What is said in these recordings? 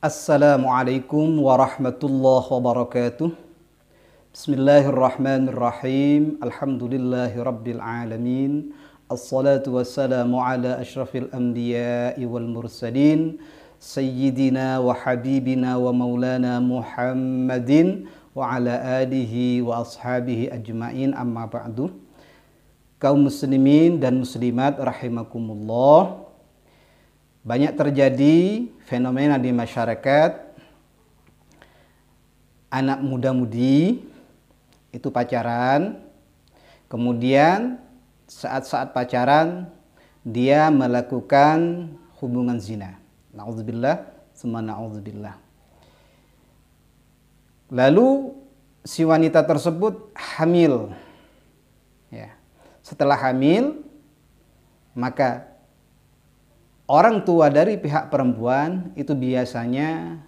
Assalamualaikum warahmatullahi wabarakatuh. Bismillahirrahmanirrahim. Alhamdulillahi rabbil alamin. Assalatu wassalamu ala ashrafil anbiya'i wal mursalin. Sayyidina wa habibina wa maulana Muhammadin wa ala alihi wa ashabihi ajma'in, amma ba'du. Kaum muslimin dan muslimat rahimakumullah. Banyak terjadi fenomena di masyarakat, anak muda-mudi itu pacaran, kemudian saat-saat pacaran dia melakukan hubungan zina. Na'udzubillah, summa na'udzubillah. Lalu si wanita tersebut hamil. Ya. Setelah hamil, maka orang tua dari pihak perempuan itu biasanya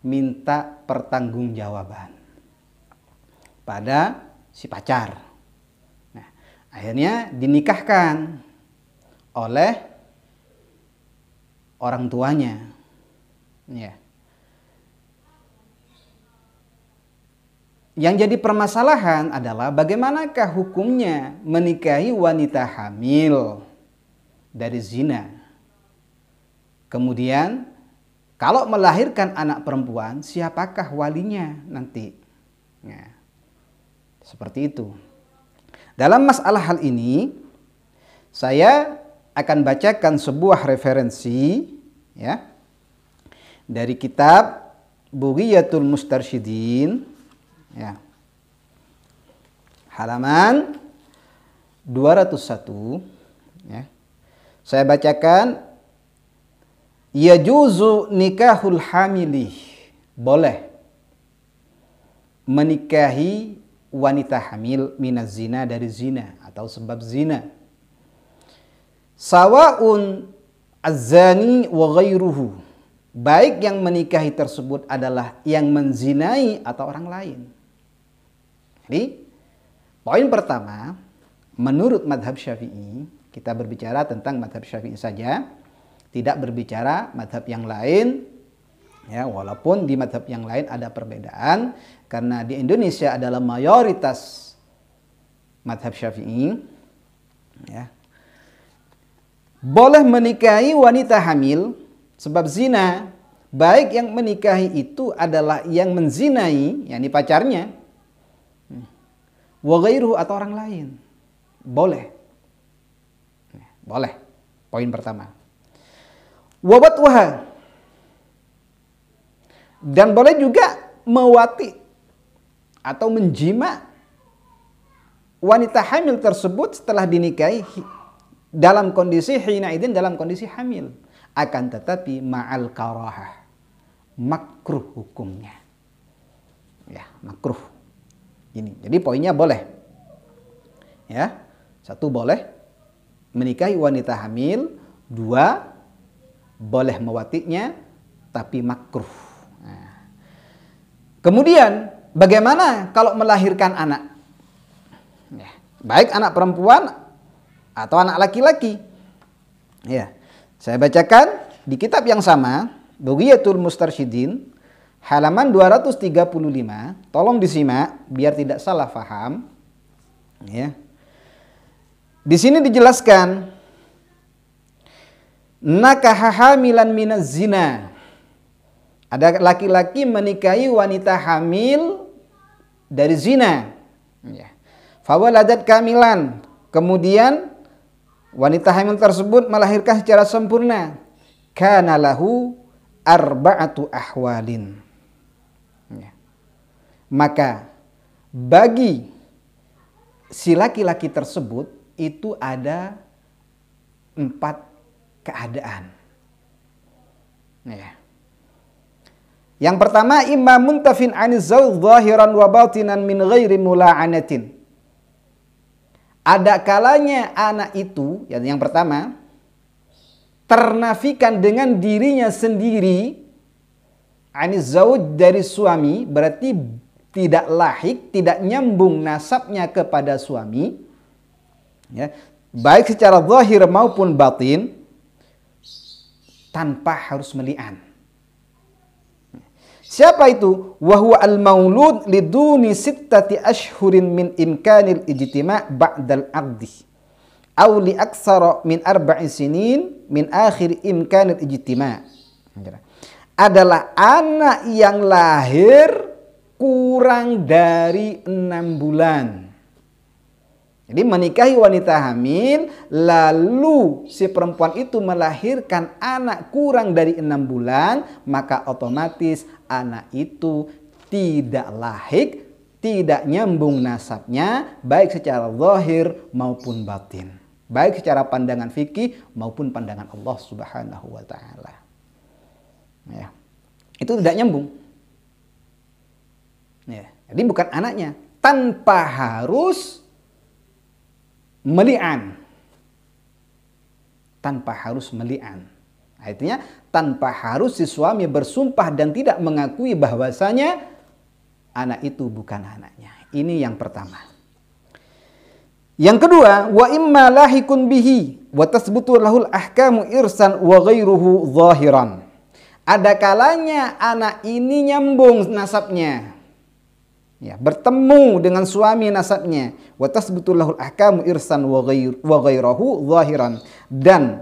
minta pertanggungjawaban pada si pacar. Nah, akhirnya dinikahkan oleh orang tuanya. Ya. Yang jadi permasalahan adalah bagaimanakah hukumnya menikahi wanita hamil dari zina. Kemudian kalau melahirkan anak perempuan, siapakah walinya nanti? Nah, seperti itu. Dalam masalah hal ini, saya akan bacakan sebuah referensi ya, dari kitab Bughiyatul Mustarsyidin ya, halaman 201 ya. Saya bacakan. Yajuzu nikahul hamilih, boleh menikahi wanita hamil minaz zina, dari zina atau sebab zina. Sawaun az-zani wa ghairuhu, baik yang menikahi tersebut adalah yang menzinai atau orang lain. Jadi poin pertama, menurut madhab Syafi'i, kita berbicara tentang madhab Syafi'i saja, tidak berbicara madhab yang lain ya, walaupun di madhab yang lain ada perbedaan karena di Indonesia adalah mayoritas madhab Syafi'i ya. Boleh menikahi wanita hamil sebab zina, baik yang menikahi itu adalah yang menzinai, yakni pacarnya, wa ghairuhu atau orang lain. Boleh. Boleh. Poin pertama. Wawatwaha, dan boleh juga mewati atau menjima wanita hamil tersebut setelah dinikahi dalam kondisi hina idin, dalam kondisi hamil, akan tetapi ma'al karahah, makruh hukumnya ya, makruh ini. Jadi poinnya boleh ya, satu boleh menikahi wanita hamil, dua boleh mewatinya tapi makruh. Nah. Kemudian bagaimana kalau melahirkan anak? Ya, baik anak perempuan atau anak laki-laki. Ya, saya bacakan di kitab yang sama, Bughiyatul Mustarsyidin, halaman 235. Tolong disimak biar tidak salah paham. Ya. Di sini dijelaskan, nakaha hamilan minaz zina, ada laki-laki menikahi wanita hamil dari zina ya. Fawaladat kamilan, kemudian wanita hamil tersebut melahirkan secara sempurna, kana lahu arba'atu ahwalin ya. Maka bagi si laki-laki tersebut itu ada 4 keadaan. Ya. Yang pertama, imma muntafin aniz zawj zahiran wa batinan min ghairi mula'anatin. Ada kalanya anak itu, yang pertama, ternafikan dengan dirinya sendiri, aniz zawj, dari suami, berarti tidak lahik, tidak nyambung nasabnya kepada suami. Ya. Baik secara zahir maupun batin, tanpa harus meli'an. Siapa itu? Wa huwa al-maulud liduni sittati ashhurin min imkanil ijtima' ba'dal aqdi. Aw li aksara min 4 sinin min akhir imkanil ijtima'. Adalah anak yang lahir kurang dari 6 bulan. Jadi menikahi wanita hamil, lalu si perempuan itu melahirkan anak kurang dari 6 bulan, maka otomatis anak itu tidak lahik, tidak nyambung nasabnya, baik secara zahir maupun batin. Baik secara pandangan fikih maupun pandangan Allah Subhanahu wa Ta'ala. Ya. Itu tidak nyambung. Ya. Jadi bukan anaknya, tanpa harus meli'an. Tanpa harus meli'an. Artinya tanpa harus si suami bersumpah dan tidak mengakui bahwasanya anak itu bukan anaknya. Ini yang pertama. Yang kedua, wa imma lahikun bihi wa tasbutu lahul ahkamu irsan wa ghairuhu zahiran. Ada kalanya anak ini nyambung nasabnya. Ya, bertemu dengan suami nasabnya, wa tasbutu lahul ahkamu irsan wa ghairahu zahiran, dan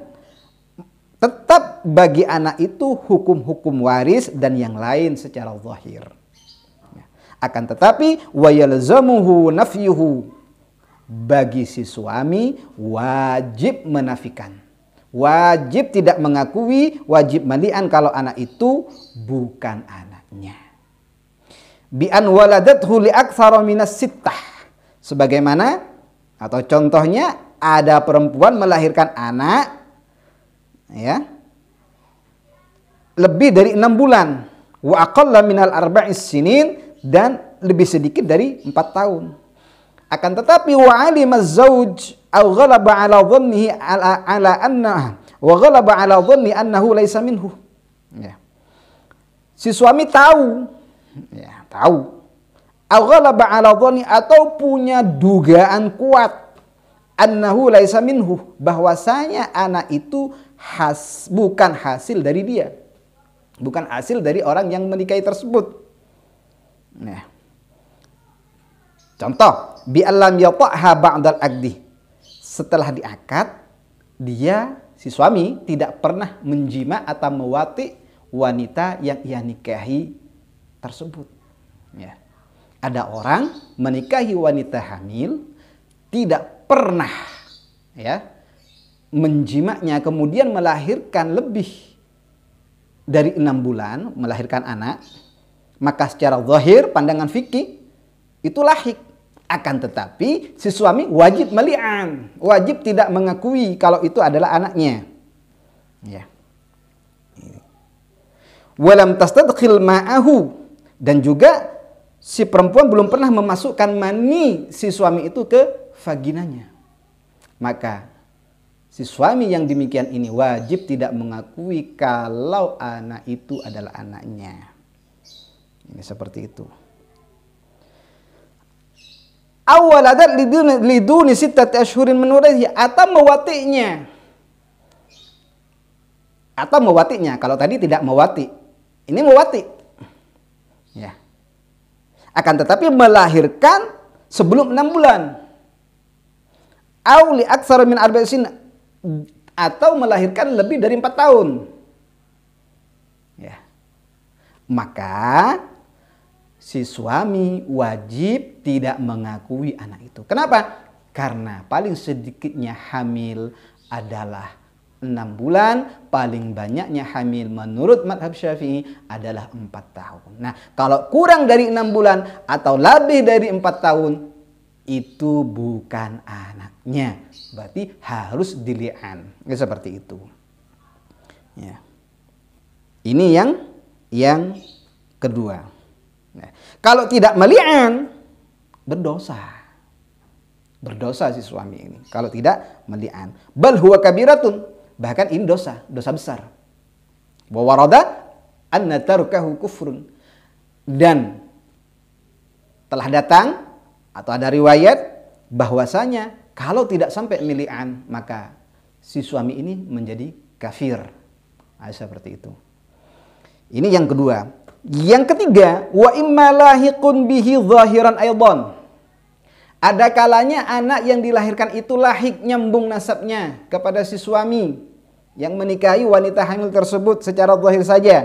tetap bagi anak itu hukum-hukum waris dan yang lain secara zahir. Ya. Akan tetapi wa yalzamuhu nafyuhu, bagi si suami wajib menafikan, wajib tidak mengakui, wajib mali'an kalau anak itu bukan anaknya. Bi an waladathu li aktsara minas sittah. Sebagaimana atau contohnya ada perempuan melahirkan anak ya lebih dari 6 bulan, wa aqalla minal 4 sinin, dan lebih sedikit dari 4 tahun. Akan tetapi wa alima az-zawj aw ghalaba ala dhannihi ala anna wa ghalaba ala dhanni annahu laysa minhu. Ya. Si suami tahu, ya, tahu. Aw ghalaba ala dhanni, atau punya dugaan kuat, annahu laysa minhu, bahwasanya anak itu bukan hasil dari dia. Bukan hasil dari orang yang menikahi tersebut. Nah. Contoh, bi allam yata'ha ba'dal aqdi. Setelah diakad, dia si suami tidak pernah menjima atau mewati wanita yang ia nikahi tersebut. Ya. Ada orang menikahi wanita hamil, tidak pernah ya menjimanya, kemudian melahirkan lebih dari 6 bulan, melahirkan anak, maka secara zahir pandangan fikih itu lahik. Akan tetapi si suami wajib meli'an, wajib tidak mengakui kalau itu adalah anaknya. Ya. Walam tastadkhil ma'ahu, dan juga si perempuan belum pernah memasukkan mani si suami itu ke vaginanya. Maka si suami yang demikian ini wajib tidak mengakui kalau anak itu adalah anaknya. Ini seperti itu. Awaladat liduni sittati ashhurin menurutnya, atau mewatinya. Atau mewatinya, kalau tadi tidak mewati, ini mewati. Ya. Akan tetapi melahirkan sebelum 6 bulan. Aw li aktsara min 4 sin, atau melahirkan lebih dari 4 tahun. Ya. Maka si suami wajib tidak mengakui anak itu. Kenapa? Karena paling sedikitnya hamil adalah 6 bulan, paling banyaknya hamil menurut madhab Syafi'i adalah 4 tahun. Nah, kalau kurang dari 6 bulan atau lebih dari 4 tahun, itu bukan anaknya. Berarti harus dili'an. Seperti itu. Ya. Ini yang kedua. Nah, kalau tidak meli'an, berdosa. Berdosa si suami ini kalau tidak meli'an. Bal huwa kabiratun, bahkan ini dosa besar. Wa warada anna tarkahu kufrun, dan telah datang atau ada riwayat bahwasanya kalau tidak sampai meli'an, maka si suami ini menjadi kafir. Seperti itu. Ini yang kedua. Yang ketiga, wa imma lahiqun bihi zahiran aidan. Ada kalanya anak yang dilahirkan itu lahik, nyambung nasabnya kepada si suami yang menikahi wanita hamil tersebut secara zahir saja.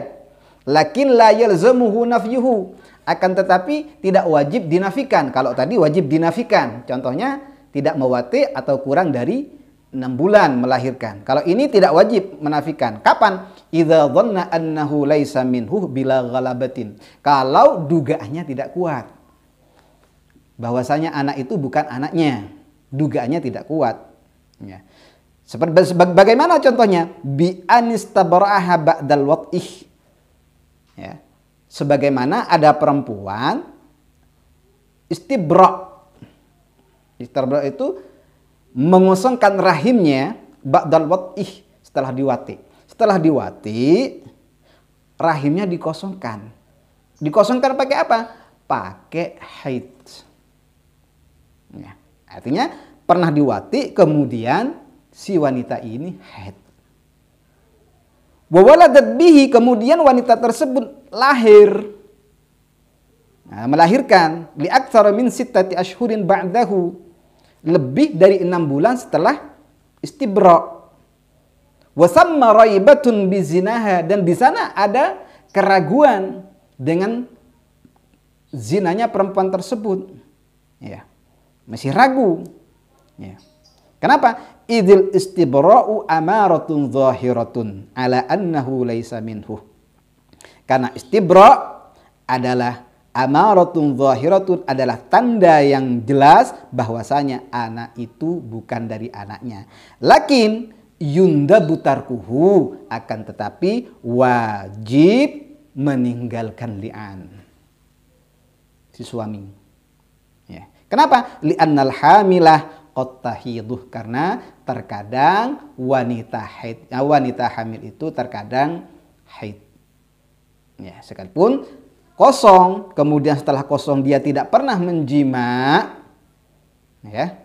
Lakin la yalzamuhu nafyuhu, akan tetapi tidak wajib dinafikan. Kalau tadi wajib dinafikan, contohnya tidak mewati atau kurang dari 6 bulan melahirkan. Kalau ini tidak wajib menafikan. Kapan? Idza dhanna annahu laisa minhu bila ghalabatin. Kalau dugaannya tidak kuat, bahwasanya anak itu bukan anaknya, dugaannya tidak kuat. Ya. Seperti bagaimana contohnya? Bi anistabra'aha ba'dal wat'ih. Ya. Sebagaimana ada perempuan istibra'. Istibra' itu mengosongkan rahimnya ba'dal wat'ih, setelah diwati. Setelah diwati, rahimnya dikosongkan. Dikosongkan pakai apa? Pakai haid. Ya. Artinya pernah diwati, kemudian si wanita ini haid. Wa waladat bihi, kemudian wanita tersebut lahir. Nah, melahirkan li aktsara min 6 ashhurin ba'dahu, lebih dari 6 bulan setelah istibra. Wa samma raibatun bizinaha, dan di sana ada keraguan dengan zinanya perempuan tersebut. Ya. Masih ragu. Ya. Kenapa? Idil istibra'u amaratun zahiratun ala annahu laisa minhu. Karena istibra' adalah amaratun zahiratun, adalah tanda yang jelas bahwasanya anak itu bukan dari anaknya. Lakin yundabu tarkuhu, akan tetapi wajib meninggalkan li'an si suami. Ya. Kenapa? Li'annal hamilah qad tahiduh, karena terkadang wanita hamil itu terkadang haid. Ya, sekalipun kosong, kemudian setelah kosong dia tidak pernah menjima, ya,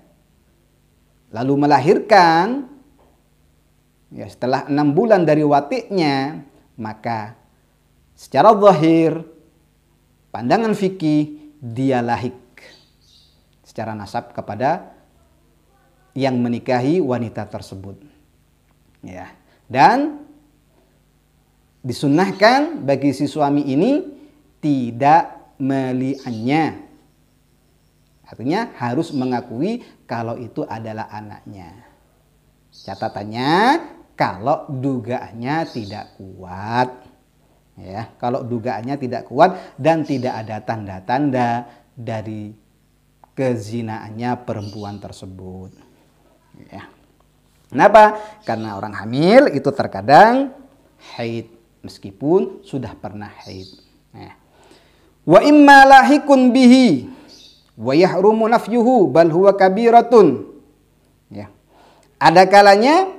lalu melahirkan, ya, setelah 6 bulan dari watiknya, maka secara zahir, pandangan fikih, dia lahik secara nasab kepada yang menikahi wanita tersebut. Ya. Dan disunnahkan bagi si suami ini tidak meli'annya. Artinya harus mengakui kalau itu adalah anaknya. Catatannya, kalau dugaannya tidak kuat. Ya, kalau dugaannya tidak kuat dan tidak ada tanda-tanda dari kezinaannya perempuan tersebut. Ya. Kenapa? Karena orang hamil itu terkadang haid meskipun sudah pernah haid. Ya. Wa imma lahikun bihi wa yahrumu nafyuhu bal huwa kabiratun. Ya. Ada kalanya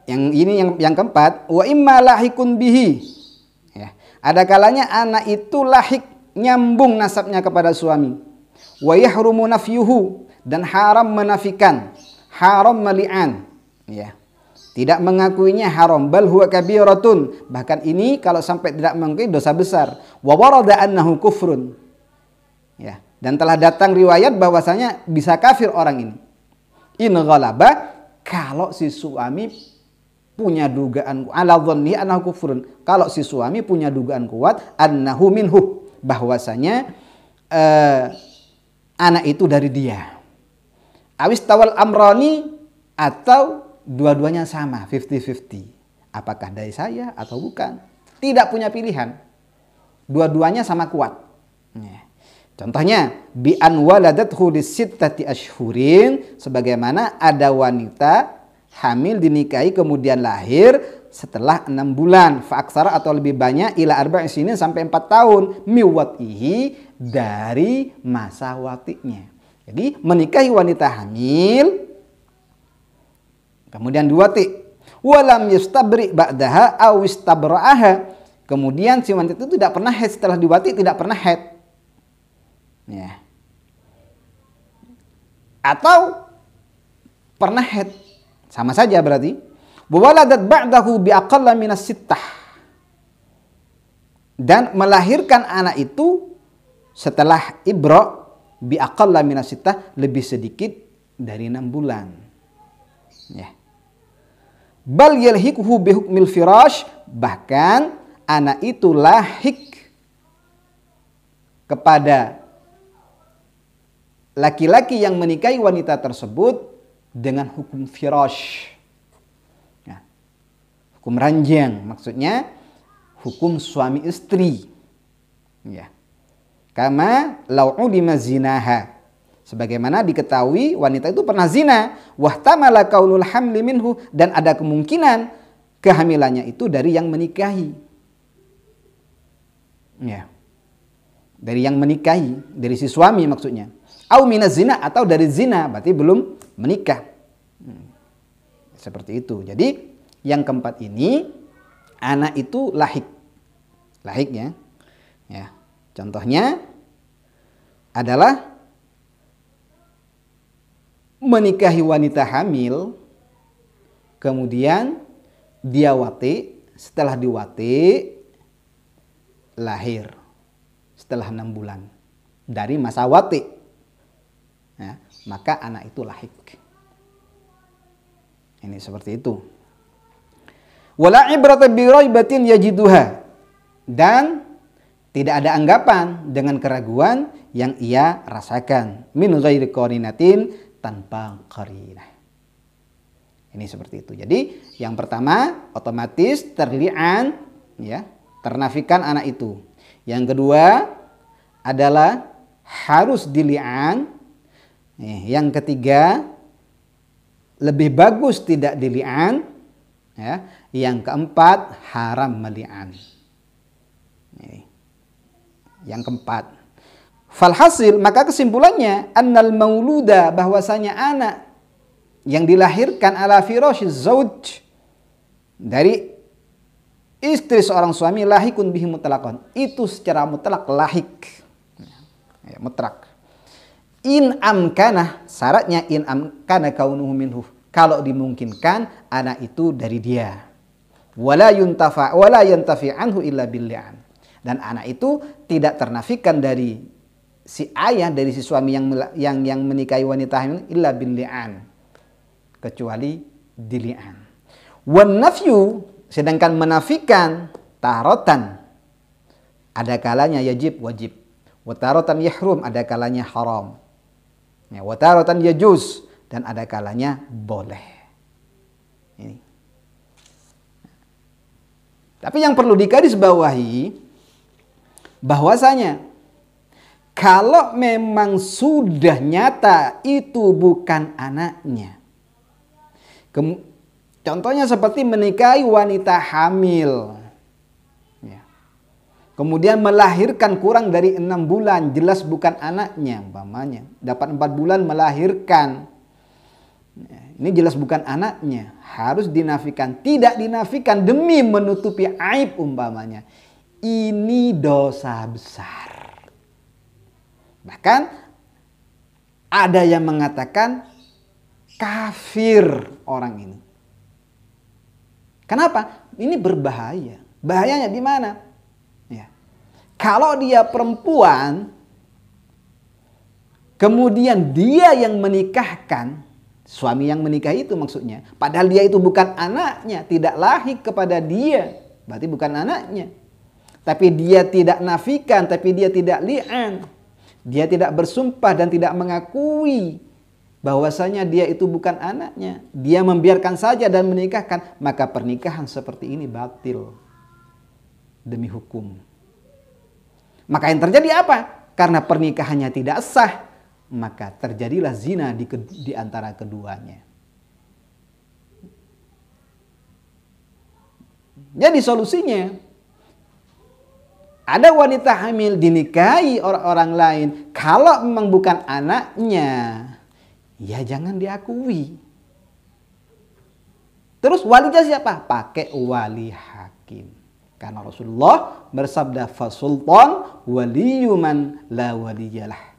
yang keempat, wa imma lahikun bihi. Ya. Ada kalanya anak itu lahik, nyambung nasabnya kepada suami. Wa yahrumu nafyuhu, dan haram menafikan, haram meli'an, ya. Tidak mengakuinya haram, bal huwa kabiratun, bahkan ini kalau sampai tidak mengakui dosa besar. Wa warada annahu kufrun, ya, dan telah datang riwayat bahwasanya bisa kafir orang ini. In ghalaba, kalau si suami punya dugaan ala dhanni annahu kufrun, kalau si suami punya dugaan kuat annahu minhu, bahwasanya anak itu dari dia. Awis tawal amrani, atau dua-duanya sama, 50-50. Apakah dari saya atau bukan? Tidak punya pilihan. Dua-duanya sama kuat. Contohnya, bi an waladathu li-6 ashhurin, sebagaimana ada wanita hamil dinikahi kemudian lahir setelah 6 bulan, fa aksara atau lebih banyak, ila arba'in sinin sampai 4 tahun, miwatihi, dari masa watiknya. Jadi menikahi wanita hamil, kemudian diwati, walam yastabri ba'daha aw istabra'aha, kemudian si wanita itu tidak pernah haid setelah diwati, tidak pernah haid. Ya. Atau pernah haid, sama saja berarti. Waladat ba'dahu bi aqalla minas sittah. dan melahirkan anak itu setelah ibra bi aqalla minas sittah, lebih sedikit dari 6 bulan. Ya. Bal yalhiquhu bi hukmil firash, bahkan anak itu lahik kepada laki-laki yang menikahi wanita tersebut dengan hukum firash. Ya. Hukum ranjang, maksudnya hukum suami istri. Ya. Kama lau ulima zinaha, sebagaimana diketahui wanita itu pernah zina, wahtamala kaunul hamli minhu, dan ada kemungkinan kehamilannya itu dari yang menikahi. Ya. Dari yang menikahi, dari si suami maksudnya. Au minaz zina, atau dari zina, berarti belum menikah. Seperti itu. Jadi yang keempat ini anak itu lahik. Lahik ya. Ya. Contohnya adalah menikahi wanita hamil, kemudian dia wati, setelah diwati lahir setelah 6 bulan dari masa wati, ya, maka anak itu lahik. Ini seperti itu. Wala ibrata bi raibatin yajiduha, dan tidak ada anggapan dengan keraguan yang ia rasakan, min ghairi qarinatin, tanpa qarinah. Ini seperti itu. Jadi yang pertama otomatis terli'an, ya, ternafikan anak itu. Yang kedua adalah harus dili'an. Yang ketiga lebih bagus tidak dili'an, ya. Yang keempat haram meli'an. Yang keempat, falhasil, maka kesimpulannya annal mauluda, bahwasanya anak yang dilahirkan ala firashiz zauj, dari istri seorang suami, lahikun bihi mutlaqan, itu secara mutlak lahik, ya, mutlak. In amkanah, syaratnya in amkana kaunuhu minhu, kalau dimungkinkan anak itu dari dia. Wala yantafi anhu illa bil-li'an, dan anak itu tidak ternafikan dari si ayah, dari si suami yang menikahi wanita hamil, illa bil-li'an, kecuali dili'an. Wan nafyu, sedangkan menafikan tarotan, ada kalanya wajib, wa tarotan yahrum, ada kalanya haram, ya, wa tarotan yajuz, dan ada kalanya boleh. Ini. Tapi yang perlu digarisbawahi bahwasanya kalau memang sudah nyata itu bukan anaknya, contohnya seperti menikahi wanita hamil, ya, kemudian melahirkan kurang dari 6 bulan, jelas bukan anaknya, umpamanya dapat 4 bulan melahirkan, ini jelas bukan anaknya, harus dinafikan. Tidak dinafikan demi menutupi aib umpamanya, ini dosa besar. Bahkan ada yang mengatakan kafir orang ini. Kenapa? Ini berbahaya. Bahayanya di mana? Ya. Kalau dia perempuan, kemudian dia yang menikahkan, suami yang menikahi itu maksudnya, padahal dia itu bukan anaknya, tidak lahir kepada dia, berarti bukan anaknya. Tapi dia tidak nafikan, tapi dia tidak li'an. Dia tidak bersumpah dan tidak mengakui bahwasanya dia itu bukan anaknya. Dia membiarkan saja dan menikahkan, maka pernikahan seperti ini batil demi hukum. Maka yang terjadi apa? Karena pernikahannya tidak sah, maka terjadilah zina di antara keduanya. Jadi solusinya, ada wanita hamil dinikahi orang lain, kalau memang bukan anaknya, ya jangan diakui. Terus walinya siapa? Pakai wali hakim. Karena Rasulullah bersabda, fasultan waliyuman la waliyalah.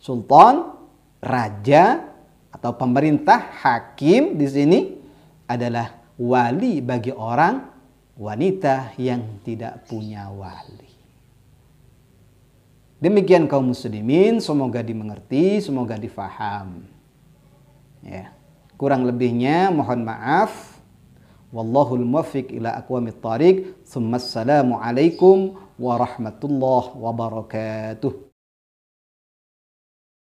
Sultan, raja atau pemerintah, hakim di sini adalah wali bagi orang wanita yang tidak punya wali. Demikian kaum muslimin, semoga dimengerti, semoga difaham. Ya. Kurang lebihnya mohon maaf. Wallahul muwaffiq ila aqwamit thariq. Tsumma assalamu alaikum warahmatullahi wabarakatuh.